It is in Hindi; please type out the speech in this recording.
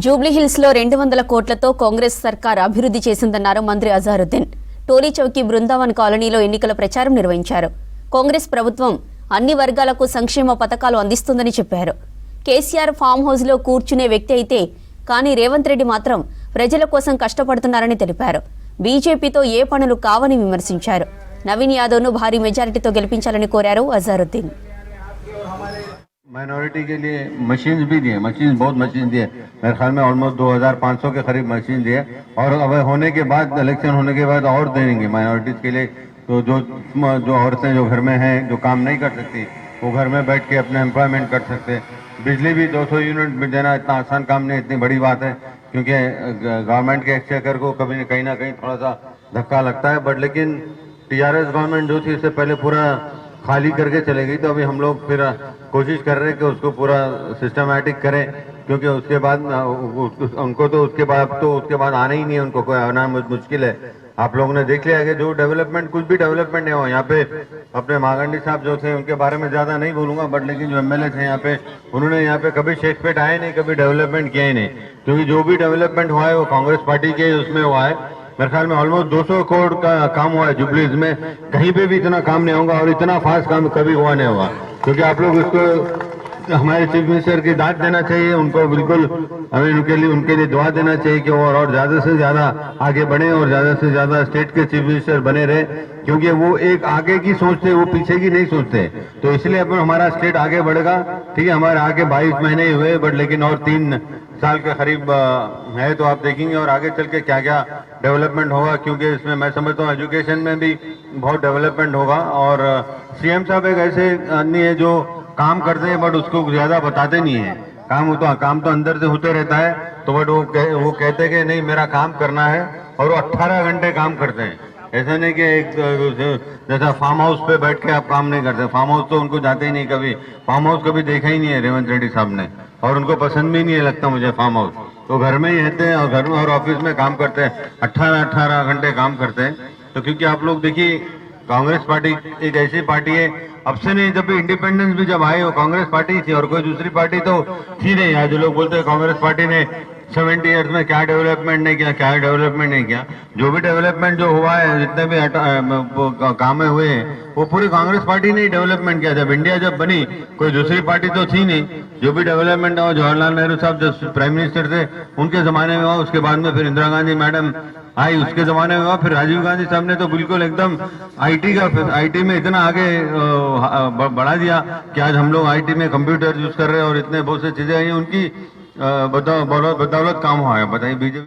జూబ్లీహిల్స్ లో 200 కోట్లతో కాంగ్రెస్ సర్కార్ అభివృద్ధి చేసిందన్నారు మంత్రి అజారుద్దీన్. టోలీ చౌకీ బృందావన్ కాలనీలో ఎన్నికల ప్రచారం నిర్వహించారు. కాంగ్రెస్ ప్రభుత్వం అన్ని వర్గాలకు సంక్షేమ పథకాలు అందిస్తుందని చెప్పారు. కేసీఆర్ ఫామ్ హౌస్ లో కూర్చునే వ్యక్తి అయితే కానీ రేవంత్ రెడ్డి మాత్రం ప్రజల కోసం కష్టపడుతున్నారని తెలిపారు. బీజేపీతో ఏ పనులు కావని విమర్శించారు. నవీన్ యాదవ్ను భారీ మెజారిటీతో గెలిపించాలని కోరారు అజారుద్దీన్. माइनॉरिटी के लिए मशीन भी दिए, बहुत मशीन दिए, मेरे ख्याल में ऑलमोस्ट 2500 के करीब मशीन दिए और अब होने के बाद इलेक्शन होने के बाद और देंगे माइनॉरिटीज के लिए। तो जो औरतें जो घर में हैं जो काम नहीं कर सकती वो घर में बैठ के अपना एम्प्लॉयमेंट कर सकते। बिजली भी 200 यूनिट देना इतना आसान काम नहीं, इतनी बड़ी बात है, क्योंकि गवर्नमेंट के एक्सचेकर को कभी कहीं ना कहीं थोड़ा सा धक्का लगता है। बट लेकिन टीआरएस गवर्नमेंट जो थी इससे पहले पूरा खाली करके चले गई, तो अभी हम लोग फिर कोशिश कर रहे हैं कि उसको पूरा सिस्टमैटिक करें, क्योंकि उसके बाद उनको तो उसके बाद आना ही नहीं है, उनको कोई आना मुश्किल है। आप लोगों ने देख लिया कि जो डेवलपमेंट कुछ भी डेवलपमेंट नहीं हुआ यहाँ पे। अपने मागंडी साहब जो थे उनके बारे में ज़्यादा नहीं बोलूँगा, बट लेकिन जो एमएलए थे यहाँ पे उन्होंने यहाँ पे कभी शेखपेट आए नहीं, कभी डेवलपमेंट किया ही नहीं, क्योंकि जो भी डेवलपमेंट हुआ है वो कांग्रेस पार्टी के उसमें हुआ है। मेरे ख्याल में ऑलमोस्ट 200 करोड़ का काम हुआ है जुबलीज में, कहीं पे भी इतना काम नहीं होगा और इतना फास्ट काम कभी हुआ नहीं होगा। क्योंकि आप लोग इसको हमारे चीफ मिनिस्टर की दाद देना चाहिए, उनको बिल्कुल हमें उनके लिए दुआ देना चाहिए कि वो और ज्यादा से ज्यादा आगे बढ़े और ज्यादा से ज्यादा स्टेट के चीफ मिनिस्टर बने रहे, क्योंकि वो एक आगे की सोचते, वो पीछे की नहीं सोचते। तो इसलिए अपन हमारा स्टेट आगे बढ़ेगा। ठीक है, हमारे आगे 22 महीने ही हुए, बट लेकिन और 3 साल के करीब है, तो आप देखेंगे और आगे चल के क्या क्या डेवलपमेंट होगा, क्योंकि इसमें मैं समझता हूँ एजुकेशन में भी बहुत डेवलपमेंट होगा। और सीएम साहब एक ऐसे आदमी है जो काम करते हैं बट उसको ज्यादा बताते नहीं है। काम तो अंदर से होते रहता है, तो बट वो कहते हैं कि नहीं मेरा काम करना है, और वो 18 घंटे काम करते हैं। ऐसा नहीं कि एक जैसा फार्म हाउस पे बैठ के आप काम नहीं करते। फार्म हाउस तो उनको जाते ही नहीं, कभी फार्म हाउस कभी देखा ही नहीं है रेवंत रेड्डी साहब ने, और उनको पसंद भी नहीं है लगता मुझे फार्म हाउस। तो घर में ही रहते हैं और घर में और ऑफिस में काम करते हैं, 18 घंटे काम करते हैं। तो क्योंकि आप लोग देखिए कांग्रेस पार्टी एक ऐसी पार्टी है, अब से नहीं, जब भी इंडिपेंडेंस भी जब आए वो कांग्रेस पार्टी थी और कोई दूसरी पार्टी तो थी नहीं। आज जो लोग बोलते हैं कांग्रेस पार्टी ने 70 ईयर्स में क्या डेवलपमेंट नहीं किया, क्या डेवलपमेंट नहीं किया। जो भी डेवलपमेंट जो हुआ है, जितने भी काम हुए हैं, वो पूरी कांग्रेस पार्टी ने डेवलपमेंट किया। जब इंडिया जब बनी कोई दूसरी पार्टी तो थी नहीं। जो भी डेवलपमेंट हुआ, जवाहरलाल नेहरू साहब जब प्राइम मिनिस्टर थे उनके जमाने में हुआ, उसके बाद में फिर इंदिरा गांधी मैडम आई, उसके जमाने में हुआ, फिर राजीव गांधी साहब ने तो बिल्कुल एकदम आईटी में इतना आगे बढ़ा दिया कि आज हम लोग आईटी में कंप्यूटर यूज कर रहे हैं और इतने बहुत सी चीजें आई, उनकी बदौलत काम हुआ है। बताइए बीजेपी